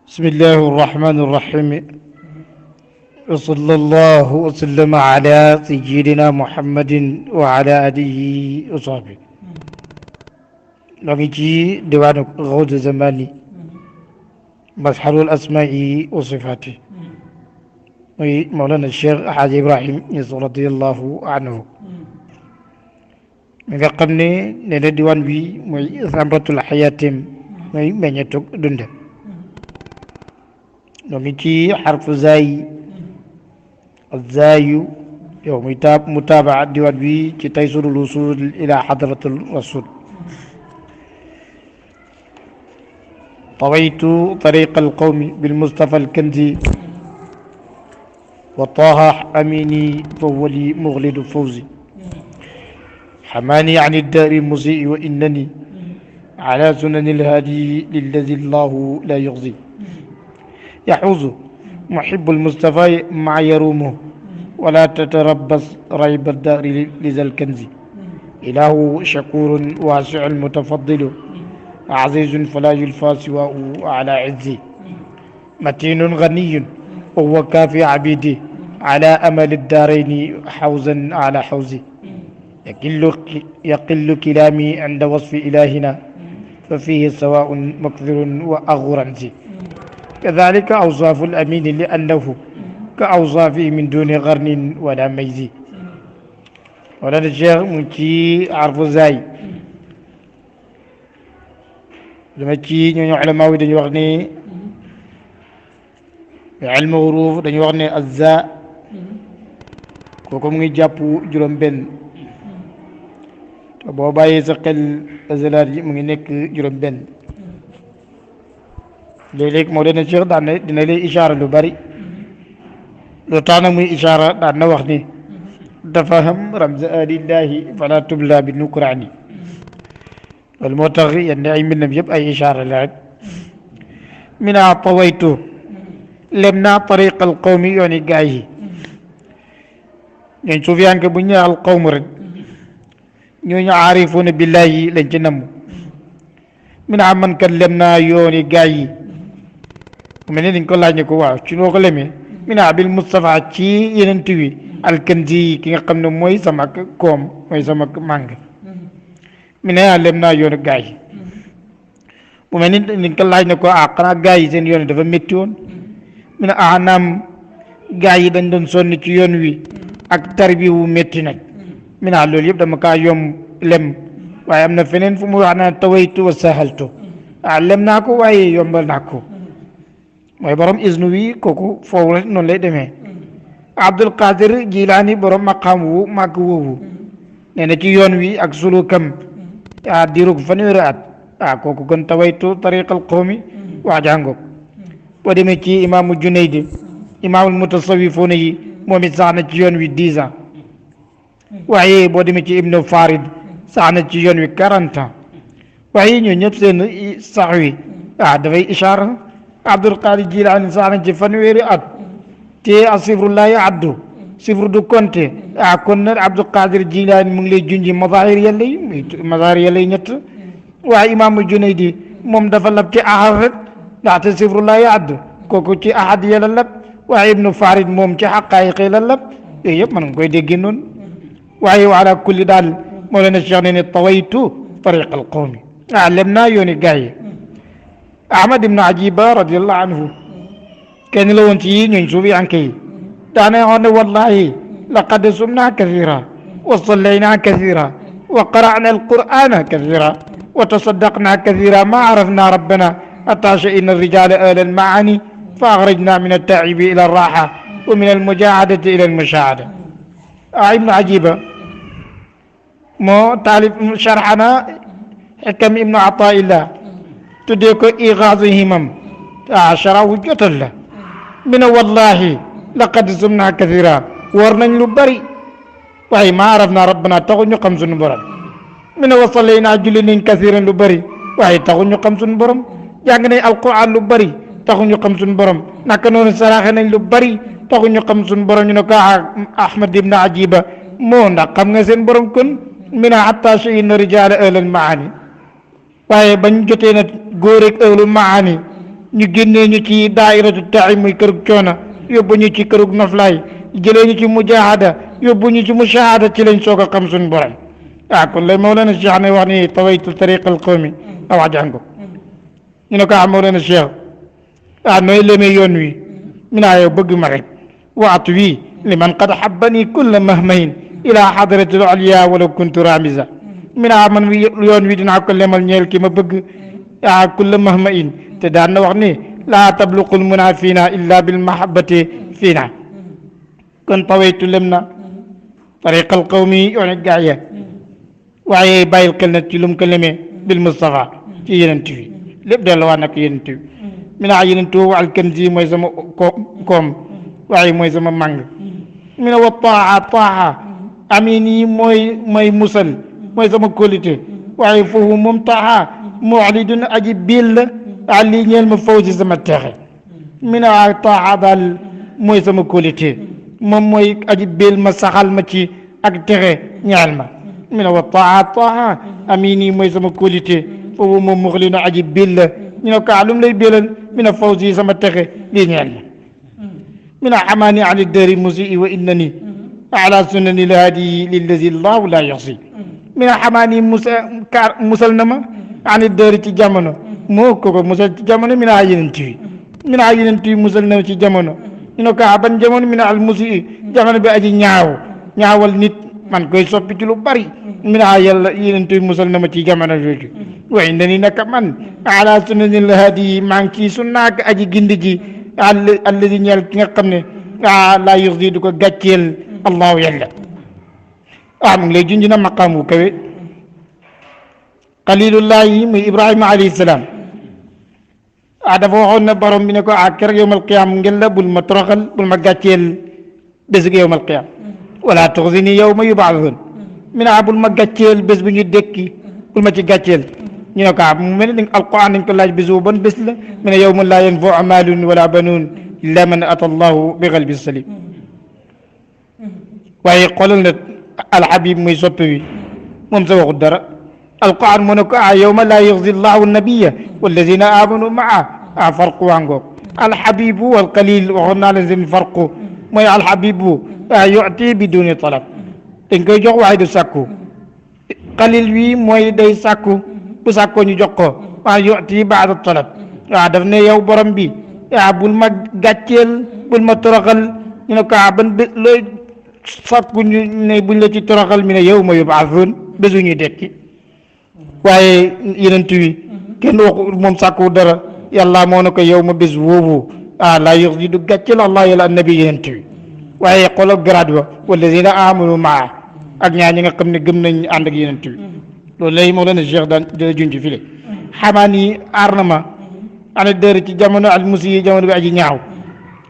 بسم الله الرحمن الرحيم وصلى الله وسلم على سيدنا محمد وعلى آله وصحبه نجي ديوان غوث زماني مسحر الأسماء وصفاته مولانا الشيخ حاج إبراهيم يسوع رضي الله عنه من قمني نلا ديوان بي موي ثمرة الحياة موي meññetuk dund نجي حرف زاي الزاي يوم متابعة ديوان بي كي تيسر الوصول إلى حضرة الرسول طويت طريق القوم بالمصطفى الكنزي وطه أميني فهو لي مغلد فوزي حماني عن الدار المسيء وإنني على سنن الهادي للذي الله لا يغزي يحوز محب المصطفى مع يرومه ولا تتربص ريب الدار لذا الكنز إله شكور واسع متفضل عزيز فلا يلفى سواه على عزي متين غني وهو كافي عبيدي على أمل الدارين حوزا على حوزي يقل كلامي عند وصف إلهنا ففيه سواء مكثر وأغرنزي كذلك أوصاف الأمين لأنه كأوصافه من دون غرن ولا ميزي ولا الشيخ منشي عرف زاي لما تي ñu علماء dañu wax ni علم حروف dañu wax ni azza kooku mu ngi jàpp juróom benn te boo bàyyee sa xel azalaat yi mu ngi nekk juróom benn léeg-léeg moo dana Cheikh daan na dina lay ishaara lu bari lu tax nag muy ishaara daan na wax ni dafa xam ramza alillahi fala tubla bi nukraani loolu moo tax yenn ay mbindam yëpp ay ishaara la rek mina tawaytu lem naa tariqa al qawmi yooni gaay yi ñooñ suufiyanke bu ñu al qawm rek ñooñu aarifuuna billahi lañ ci namm mina man kat lem naa yooni gaay yi mel ni dañ ko laaj ne ko waaw ci noo ko lemee mina bil Mustafa ci yenent wi alkanzi ki nga xam ne mooy sama koom mooy sama màng mi ne lem naa yoonu gaay yi bu mel ni dañ ko laaj ne ko ah xanaa gaay yi seen yoon dafa métti woon mi ne ah naam gaay yi dañ doon sonn ci yoon wi ak tarbi wu métti nag mi ne loolu yëpp dama kaa yomb lem waaye am na feneen fu mu wax naa tawaytu wa sahaltu ah lem naa ko waaye yombal naa ko mooy borom isnu wi kooku foofu la noonu lay demee Abdul Qadir Jilaani borom maqaam wu màgg woowu nee na ci yoon wi ak sulukam diirug fanweeri at kooku kon tawaytu tariqal qawmi waa jàngoog boo demee ci imaamu Junayd imaamul mutasawifoona yi moom it sax na ci yoon wi 10 ans waaye boo demee ci Ibnu Farid sax na ci yoon wi 40 ans waaye ñoo ñëpp seen sax wi dafay ishaara Abdul Qadir Jilaani sax na ci fanweeri at te asifrullahi addu sifru du konte kon nag Abdul Qadir Jilaani mu ngi lay junji mazahir yàlla yi ñett waaye imaamu Junaydi moom dafa lab ci ahad rek ndaxte sifrullahi addu kooku ci ahad ya la lab waaye Ibnu Farid moom ci xaqaayiq la lab yooyu yëpp man nga koy déggee noonu waaye wa ala kulli daal moo leen Cheikh ne ne tawaytu tariqa al qawmi lem naa yooni gaay yi Ahmad ibn Ajiba radiyallahu anhu kenn la woon ci ñooñ suufi anke yi daana wax ne wallahi laqad sumna kathira wa sallayna kathira wa qara'na alqur'ana kathira wa tasaddaqna kathira ma arafna rabbana hatta sha'ina الرجال أهل المعاني فأخرجنا من التعب إلى الراحة ومن المجاهدة إلى المشاهدة ابن عجيبة moo taalif sharxana xikam ibnu Ataa Illah tuddee ko igaazu himam sharawu jotal la mi ne wallahi laqad sumna kathira war nañ lu bari waaye ma araf naa rabbana taxu ñu xam suñu borom mi ne wa sallayna julli nañ kathiran lu bari waaye taxu ñu xam suñu borom jàng nañ alquran lu bari taxu ñu xam suñu borom naka noonu saraxe nañ lu bari taxu ñu xam suñu borom ñu ne ko Ahmad ibn Ajiba moo ndax xam nga seen borom kon mi ne hatta shayna rijaala ahlal maani waaye bañ jotee nag góor ak ëwlu maani ñu génnee ñu ci daairatu taay muy kërug coono yóbbu ñu ci kërug noflaay jëlee ñu ci mujahada yóbbu ñu ci mushahada ci lañ soog a xam suñu borom kon lay Mawlana Cheikh ne wax ni tawaytu tariqa al qawmi wax jàngo ñu ne ko Mawlana Cheikh nooy lemee yoon wi mi naa yow bëgg ma rek waatu wi liman qad habbani kulla mahmahin ila hadrati al aliya wala kuntu ramisa mi naa man yoon wi dinaa ko lemal ñeel ki ma bëgg kulla mahmahin te daan na wax ni laa tabluqul muna fiina illa bil mahabbati fiina kon tawaytu lem na tariqa al qawmi yoon gaaya waaye bàyyil xel na ci lum ko lemee bil Mustafa ci yenent wi lépp delluwaat nag yenent wi mi naa yenentu al kanzi mooy sama koom waaye mooy sama màng mi ne wa taa amin yi mooy musal mooy sama qualité waaye foofu moom taa mu'lidun aji bil la lii ñeel ma faw si sama texe mi ne taa daal mooy sama qualité moom mooy aji bil ma saxal ma ci ak texe ñaal ma mi ne wa taa amin yi mooy sama qualité foofu moom muxlidun aji bil la ñu ne ko lum lay bilal mi ne faw si sama texe lii ñeel ma من حماني عن الدار المسيء وإنني على سنن الهادي للذي الله لا يعصي من حماني مسلنما عن الدار تجامنو موكو مسل تجامنو من عينتي من عينتي مسلنما تجامنو إنه كعبان جامنو من المسيء جامنو بأجي نياو النت man koy soppi ci lu bari min yàlla yenente musal na ma ci jamono jooju wa indani naka man ala sunnanil hadi maa ngi ci sunnaak aji gindi ji alladi ñeel ki nga xam ne laa yuxdi du ko gàcceel allahu yàlla mu ngi lay junj na maqaam bu kawe xalilullahi muy ibrahima alayhi salaam dafa waxoon na borom bi ne ko keroog yowmal qiyaam ngeen la bul ma toroxal bul ma gàcceel bésug yowmal qiyaam wala tuxzini yawma yub'athun mi ne bul ma gàcceel bés bu ñu dekki bul ma ci gàcceel ñu ne ko mu mel ni alquran dañ ko laaj bés bu ban bés la mi ne yawma laa yanfa'u maalun wala banuun illa man ata allahu bi qalbin salim waaye xoolal na alhabib muy soppe wi moom sa waxut dara alquran mu ne ko yawma laa yuxzi allahu nabiya walladina amanu maa farqu waa ngoog alhabibu walqalil waxoon naa leen seen farqu mooy alhabibu yu'ti biduni talab dañ koy jox waaye du sàkku xalil wi mooy day sàkku bu sàkkoo ñu jox ko waaye yu'ti ba'da talab daf ne yow borom bi bul ma gàcceel bul ma toroxal ñu ne ko ban bés looy sàkku ñu ne buñ la ci toroxal mi ne yow ma yub'athun bésu ñuy dekki waaye yenent wi kenn waxu moom sàkku dara yàlla moo ne ko yow ma bés woowu laa yuxzi du gàcceel allah yàlla annabi yenent wi waaye xoolal grade ba walladina amanu maa ak ñaar ñi nga xam ne gëm nañ ànd ak yenent bi loolu lay moo leen Cheikh daan dina junj file xamaan yi aar na ma ana dër ci jamono al musi yi jamono bi aji ñaaw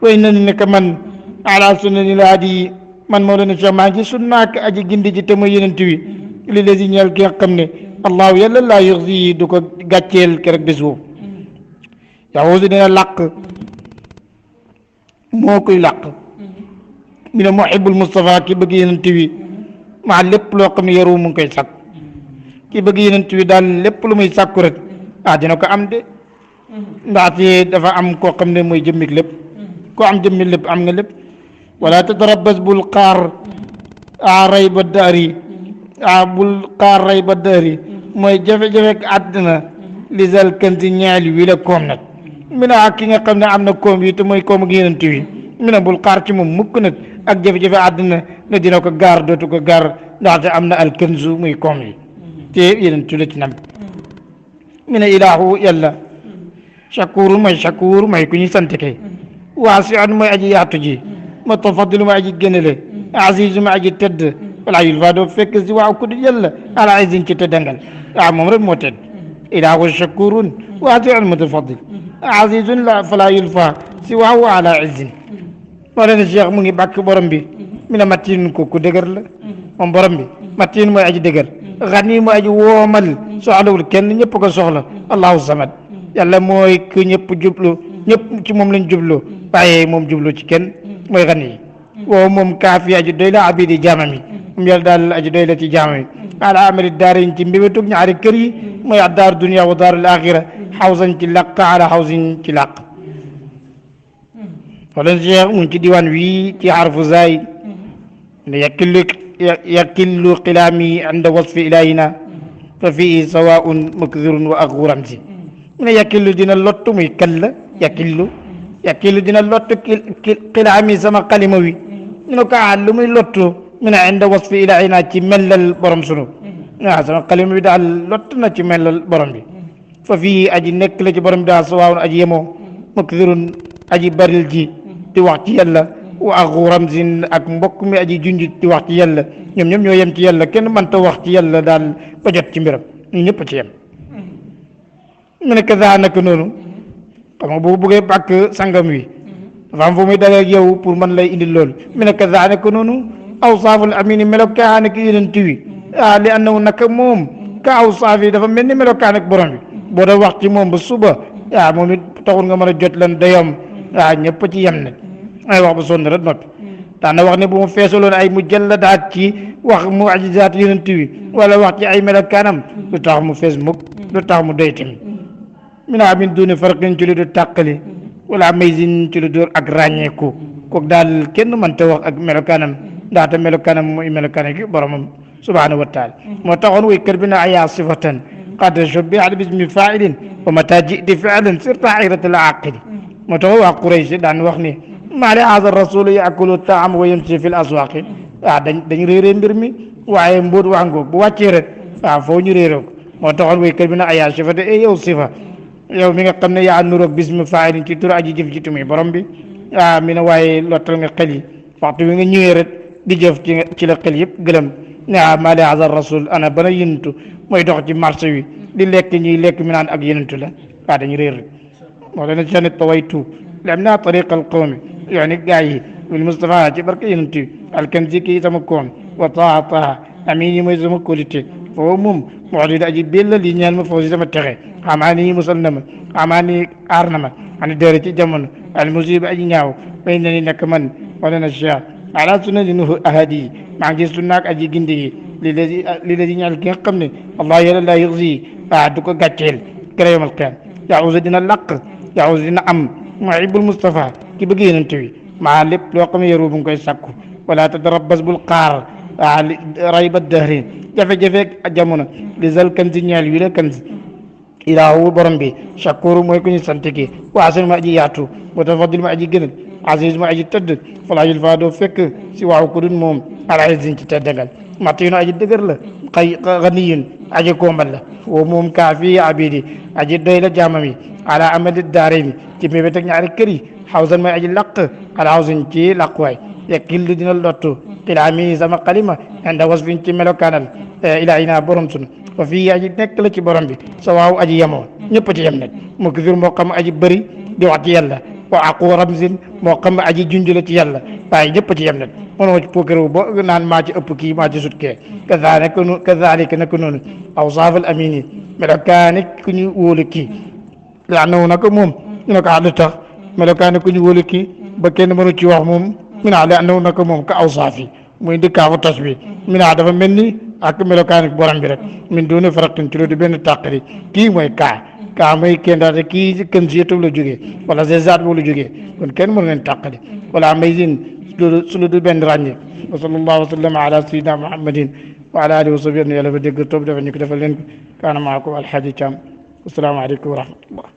way na ni nekk man ala sunnani laa di man moo leen Cheikh maa ngi sunnaak aji gindi ji te mooy yenent wi li lesi ñeel ki nga xam ne allahu yàlla laa yuxzi du ko gàcceel keroog bés boobu yahuusu dina làq moo koy làq mi ne muhibbul Mustafa ki bëgg yenent wi maa lépp loo xam ne yaru mu ngi koy sàkk ki bëgg yenent wi daal lépp lu muy sàkku rek dina ko am de ndaxte dafa am koo xam ne mooy jëmmik lépp koo am jëmmik lépp am nga lépp wala tatarabbas bul xaar ray ba daari bul xaar ray ba daari mooy jafe-jafe ak àddina lisal kanti ñaali wi la koom nag mi ne ki nga xam ne am na koom yi te mooy koom ak yenent wi mi ne bul xaar ci moom mukk nag ak jafe-jafe àddina ne dina ko gaar dootu ko gaar ndaxte am na alkanzu muy koom yi te yeneen tula ci nam mi ne ilaahu yàlla shakuur mooy ku ñuy sant kay waasi'un mooy aji yaatu ji mutafaddilu mooy aji gënale aziz mooy aji tedd wala yulfa doo fekk si waaw ku di yàlla ala izin ci teddangal moom rek moo tedd ilaahu shakuurun waasi'un mutafaddil azizun la fala yulfa si waaw ala izin moo leen Cheikh mu ngi bàkk borom bi mi ne matin ko ku dëgër la moom borom bi matin mooy aji dëgër xani mooy aji woomal soxlawul kenn ñëpp ko soxla allahu samad yàlla mooy ku ñëpp jublu ñëpp ci moom lañ jublu waaye moom jublu ci kenn mooy xani yi woo moom kaafi aji doy la abidi jaamami moom yàlla daal aji doy la ci jaamami ala amali daarayn ci mbébétug ñaari kër yi mooy addaaru dunia wa daarul axira xawsan ci làq ala xawsin ci làq wala cheikh mun ci diwaan wii ci xarfu zaay ne yakillu xilaami inda wasfi ilahina fa fii sawaun mukdirun wa axu ramsi mu ne yakillu dina lottu muy kalla yakillu dina lottu xilaami sama xalima wi ñu ne ko lu muy lottu mu ne inda wasfi ilahina ci mellal borom sunu waaw sama xalima bi daal lott na ci mellal borom bi fa fii aji nekk la ci borom bi daal sawaun aji yemoo mukdirun aji baril ji di wax ci yàlla wa axu ramsin ak mbokk mi aji junj di wax ci yàlla ñoom ñoo yem ci yàlla kenn mënta wax ci yàlla daal ba jot ci mbiram ñu ñëpp ci yem mu ne kaza naka noonu xam nga boo bëggee bàkk sangam wi dafa am fu muy dalee ak yow pour man lay indil loolu mu ne kaza naka noonu awsaaful amini melokaan ak yonent wi li annahu naka moom ka awsaaf yi dafa mel ni melokaan ak borom bi boo doon wax ci moom ba suba moom it taxul nga mën a jot lan dayom ñëpp ci yem nag ay wax ba sonn rek noppi daan na wax ne bu mu feesaloon ay mujalladaat ci wax mujizaat yonent wi wala wax ci ay melokaanam lu tax mu fees mukk lu tax mu doy tamit min duni farqin ci lu du tàqali wala maysin ci lu dóor ak ràññeeku kooku daal kenn mënta wax ak melokaanam ndaxte melokaanam mooy melokaan gi boromam subhanahu wa taala moo taxoon waykat bi na ayaa sifatan qad shubbihat bismi fa'ilin wa mata ji'ti fi'lan sirta xayratal aqili moo tax waa Quraysh daan wax ni maa li haza rasul yaakulu taam wa yamshi fil aswaqi dañ réeree mbir mi waaye mbóot waa ngoog bu wàccee rek foo ñu réeree ko moo taxoon waykat bi na ayaa sifata yow sifa yow mi nga xam ne yaa nuroog bismi fa'ilin ci tur aji jëf ci tumi borom bi mi ne waaye lottal nga xel yi waxtu wi nga ñëwee rek di jëf ci la xel yëpp gëlëm maa li haza rasul ana bana yëntu mooy dox ci marché wi di lekk ñuy lekk mi naan ak yëntu la dañu réer rek moo leen seen tawaytu lam naa tariqa alqawmi yani gaa yi bil Mustafa ci barke yonent bi alkanzi kii sama koom wa taha amin yi mooy sama qualité foofu moom moo di aji bella li ñaan ma foofu si sama texe amaani yi musal na ma amaani aar na ma ani dëre ci jamono al musiba aji ñaaw bay na ni nekk man wala na cheikh ala sunna li nuhu ahadi yi maa ngi sunnaak aji gindi yi li la di ñaal ki nga xam ne allah yàlla laa yuxzi du ko gàcceel kër yawmal qiyaam yaawusa dina laq yaawusa dina am muhibbul Mustafa ki bëgg yonent wi maa lépp loo xam ne yaru bu ngi koy sakku wala tadarabas bul xaar rayba dahri jafe-jafe jamono li zal kanzi ñeel wi la kanzi ilaahu borom bi shakuru mooy ku ñu sant ki waasun ma aji yaatu mutafadil ma aji gënal aziz ma aji tëdd falaa yulfaa doo fekk si waaw ku dun moom alaizin ci teddagal matinu aji dëgër la ganiyun aji koombal la woo moom kaafi abidi aji doy la jaamam yi ala amadi daarayni ci mébét ak ñaari kër yi xawsan mooy aji laq ala xawsin ci laqwaay yakillu dina lottu xilaami sama xalima inda wasfin ci melokaanal ilaahina borom sunu wa fii aji nekk la ci borom bi sa waaw aji yemoo ñëpp ci yem nag mu kisir moo xam aji bëri di wax ci yàlla wa aqu ramsin moo xam aji junj la ci yàlla waaye ñëpp ci yem nag mënoo ci puukarewu ba naan maa ci ëpp kii maa ci sut kee kazalika naka noonu awsaafal amini melokaani ku ñu wóolu kii yaa naw naka moom ñu ne ko lu tax melokaani ku ñu wóolu kii ba kenn mënu ci wax moom mi naa la naw naka moom ka awsaaf yi muy dëkkaafu tas bi mi naa dafa mel ni ak melokaani borom bi rek min doone faraqtin ci lu di benn tàqali kii mooy kaa mooy kenn daal kii kën si yëtub la jógee wala zaat boobu la jógee kon kenn mënu leen tàqali wala may sin su lu du benn ràññe wa sallallahu wa sallam ala sayyidina muhammadin wa ala alihi wa sahbihi yàlla ba dégg topp dafa ñu ko defal leen ko kaana maakum alxaaji Caam asalaamaaleykum wa rahmatullah